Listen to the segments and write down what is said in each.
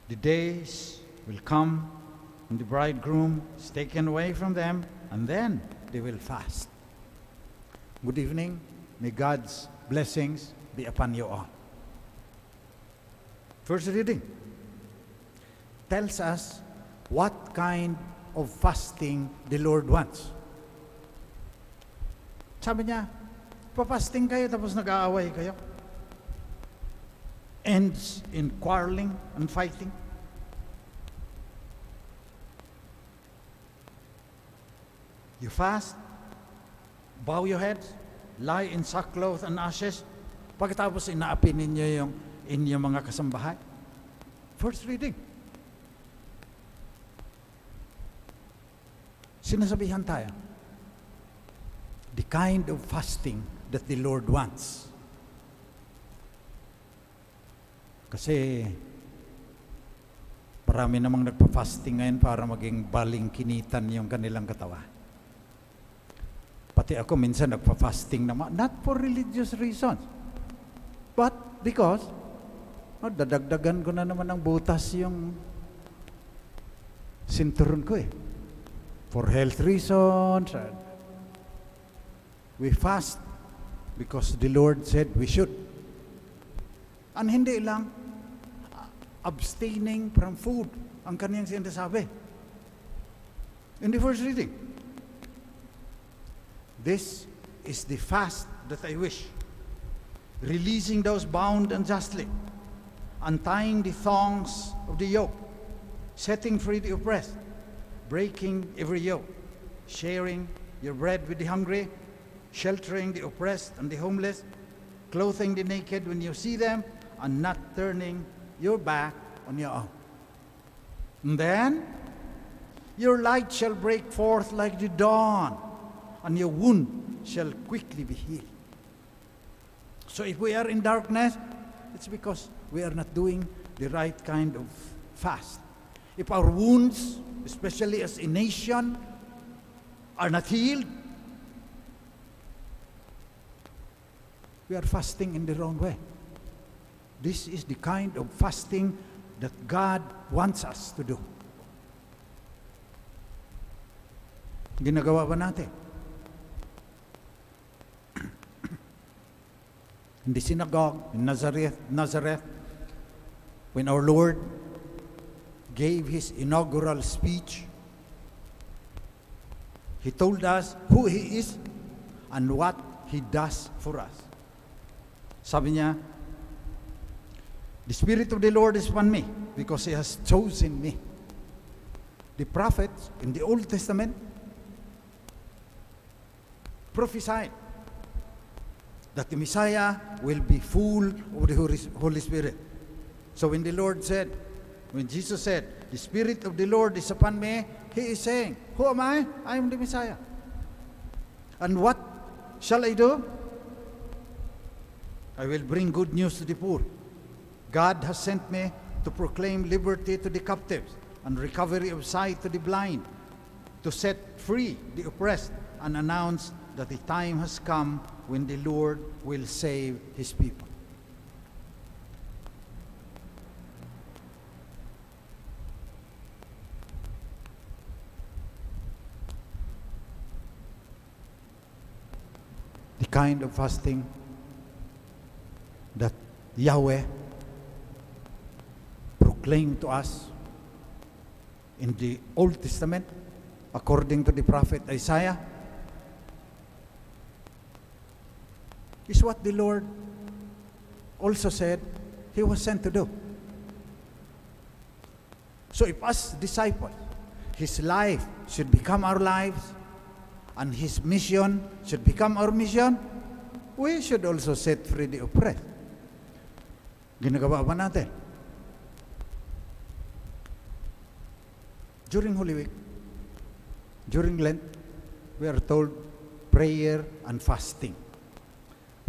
The days will come when the bridegroom is taken away from them, and then they will fast. Good evening. May God's blessings be upon you all. First reading tells us what kind of fasting the Lord wants. Sabi niya, papasting kayo tapos nag-aaway kayo. Ends in quarreling and fighting. You fast, bow your heads, lie in sackcloth and ashes, pagkatapos inaapi ninyo yung inyong mga kasambahay. First reading. Sinasabihan tayo, the kind of fasting that the Lord wants. Kasi marami namang nagpa-fasting ngayon para maging balingkinitan yung kanilang katawan. Pati ako minsan nagpa-fasting naman, not for religious reasons, but because dadagdagan ko na naman ng butas yung sinturon ko eh. For health reasons, we fast because the Lord said we should. And hindi lang abstaining from food ang kaniyang sinasabi. In the first reading, this is the fast that I wish. Releasing those bound unjustly, untying the thongs of the yoke, setting free the oppressed, breaking every yoke, sharing your bread with the hungry, sheltering the oppressed and the homeless, clothing the naked when you see them, and not turning your back on your own. And then, your light shall break forth like the dawn, and your wound shall quickly be healed. So if we are in darkness, it's because we are not doing the right kind of fast. If our wounds, especially as a nation, are not healed, we are fasting in the wrong way. This is the kind of fasting that God wants us to do. Ginagawa ba natin? In the synagogue in Nazareth, when our Lord gave His inaugural speech, He told us who He is and what He does for us. Sabi niya, the Spirit of the Lord is upon me because He has chosen me. The prophets in the Old Testament prophesied that the Messiah will be full of the Holy Spirit. So when Jesus said, the Spirit of the Lord is upon me, He is saying, who am I? I am the Messiah. And what shall I do? I will bring good news to the poor. God has sent me to proclaim liberty to the captives and recovery of sight to the blind, to set free the oppressed and announce that the time has come when the Lord will save His people. The kind of fasting that Yahweh proclaimed to us in the Old Testament, according to the prophet Isaiah, is what the Lord also said He was sent to do. So if us disciples, His life should become our lives, and His mission should become our mission, we should also set free the oppressed. Ginagawa ba natin? During Holy Week, during Lent, we are told prayer and fasting.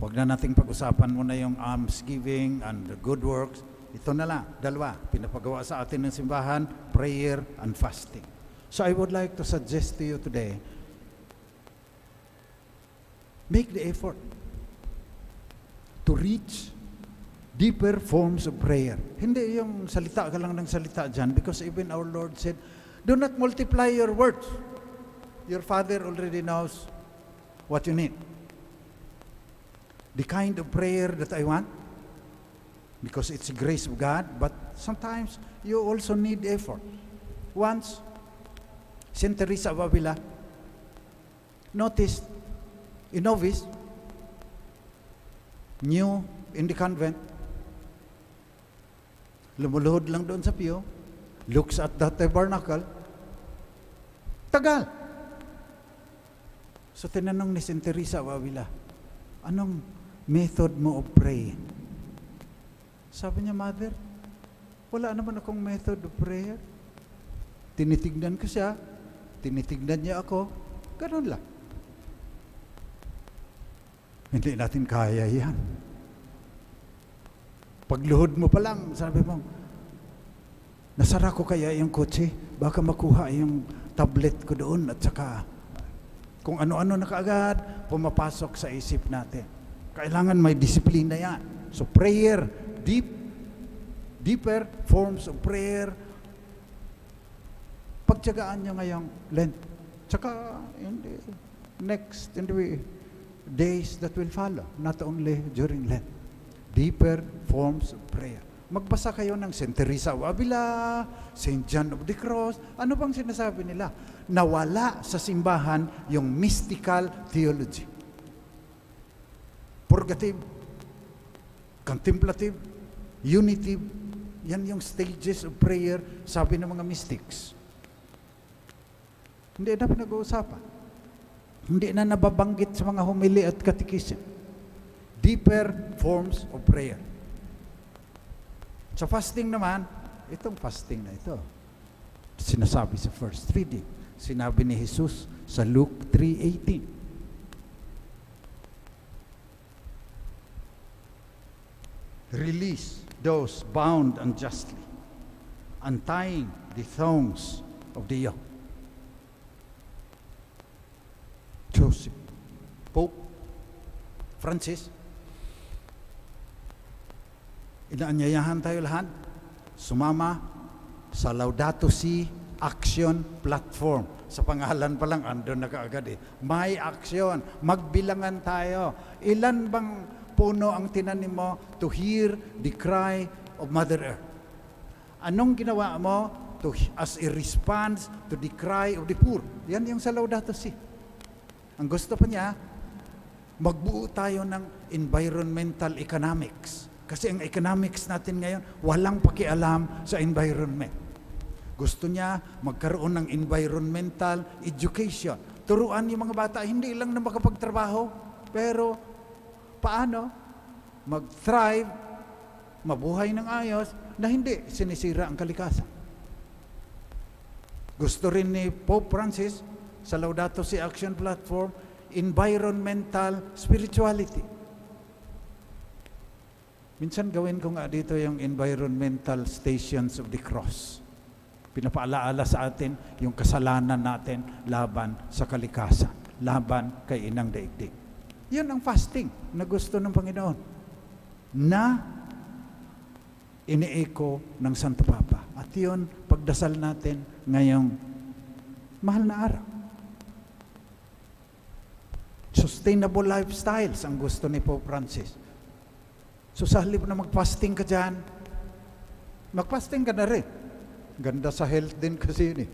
Huwag na nating pag-usapan muna yung almsgiving and the good works. Ito na lang, dalawa, pinapagawa sa atin ng simbahan, prayer and fasting. So I would like to suggest to you today, make the effort to reach Deeper forms of prayer. Hindi yung salita ka lang ng salita dyan, because even our Lord said, do not multiply your words. Your Father already knows what you need. The kind of prayer that I want, because it's the grace of God, but sometimes you also need effort. Once, Saint Teresa of Avila noticed a novice, new in the convent, lumuluhod lang doon sa pew, looks at the tabernacle, tagal. So tinanong ni Saint Teresa of Avila, anong method mo of praying? Sabi niya, Mother, wala naman akong method of prayer. Tinitignan ko siya, tinitignan niya ako, ganun lang. Hindi natin kaya yan. Pagluhod mo pa lang, sabi mo, nasara ko kaya yung kotse, baka makuha yung tablet ko doon at saka kung ano-ano na kaagad, pumapasok sa isip natin. Kailangan may disiplina yan. So prayer, deeper forms of prayer, pagtyagaan nyo ngayong Lent. Tsaka in the days that will follow, not only during Lent. Deeper forms of prayer. Magbasa kayo ng Saint Teresa of Avila, Saint John of the Cross. Ano bang sinasabi nila? Nawala sa simbahan yung mystical theology. Purgative, contemplative, unitive. Yan yung stages of prayer, sabi ng mga mystics. Hindi na pinag-uusapan. Hindi na nababanggit sa mga homily at catechism. Deeper forms of prayer. Sa fasting naman, itong fasting na ito, sinasabi sa first reading, sinabi ni Jesus sa Luke 3:18. Release those bound unjustly, untying the thongs of the yoke. Joseph, Pope Francis, inaanyayahan tayo lahat, sumama sa Laudato Si Action Platform. Sa pangalan pa lang, andun na kaagad eh. May action, magbilangan tayo. Ilan bang puno ang tinanim mo to hear the cry of Mother Earth? Anong ginawa mo as a response to the cry of the poor? Yan yung sa Laudato Si. Ang gusto pa niya, magbuo tayo ng environmental economics. Kasi ang economics natin ngayon, walang pakialam sa environment. Gusto niya magkaroon ng environmental education. Turuan yung mga bata, hindi lang na makapagtrabaho, pero paano mag-thrive, mabuhay ng ayos, na hindi sinisira ang kalikasan. Gusto rin ni Pope Francis, sa Laudato Si Action Platform, environmental spirituality. Minsan gawin ko nga dito yung environmental stations of the cross. Pinapaalaala sa atin yung kasalanan natin laban sa kalikasan, laban kay inang daigdig. Yun ang fasting na gusto ng Panginoon, na ini-echo ng Santo Papa. At yun, pagdasal natin ngayong mahal na araw. Sustainable lifestyles ang gusto ni Pope Francis. So sa halip na mag-fasting ka dyan, mag-fasting ka na rin. Ganda sa health din kasi yun eh.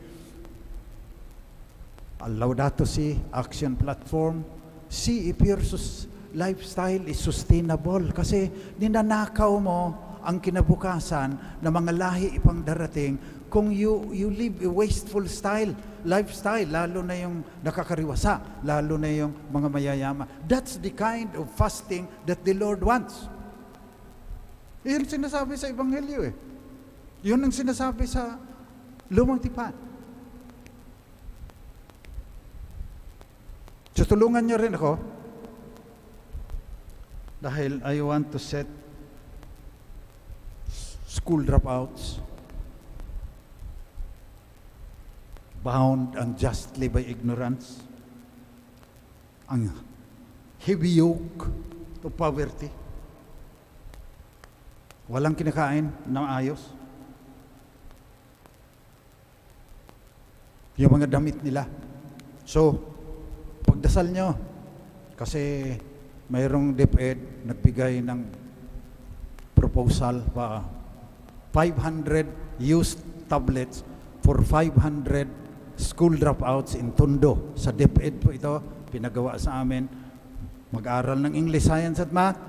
Laudato Si Action Platform, see if your lifestyle is sustainable. Kasi ninanakaw mo ang kinabukasan ng mga lahi ipang darating kung you live a wasteful lifestyle, lalo na yung nakakariwasa, lalo na yung mga mayayama. That's the kind of fasting that the Lord wants. Yun sinasabi sa Ebanghelyo eh. Yun ang sinasabi sa Lumang Tipan. So tulungan niyo rin ako dahil I want to set school dropouts bound unjustly by ignorance, ang heavy yoke of poverty. Walang kinakain na ayos. Yung mga damit nila. So, pagdasal nyo, kasi mayroong DepEd nagbigay ng proposal pa 500 used tablets for 500 school dropouts in Tondo. Sa DepEd po ito, pinagawa sa amin. Mag-aral ng English, Science at Math,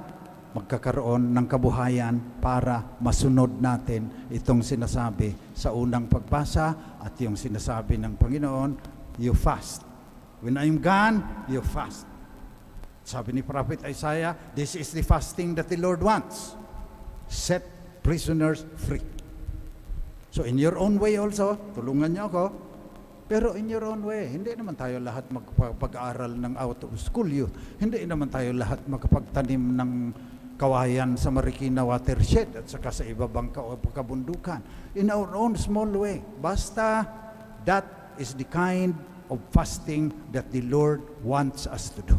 magkakaroon ng kabuhayan para masunod natin itong sinasabi sa unang pagbasa at yung sinasabi ng Panginoon, you fast. When I'm gone, you fast. Sabi ni Prophet Isaiah, this is the fasting that the Lord wants. Set prisoners free. So in your own way also, tulungan niyo ako, pero in your own way. Hindi naman tayo lahat magpag-aaral ng out of school youth. Hindi naman tayo lahat magpagtanim ng kawayan sa Marikina watershed at saka sa ibabang kabundukan. In our own small way. Basta that is the kind of fasting that the Lord wants us to do.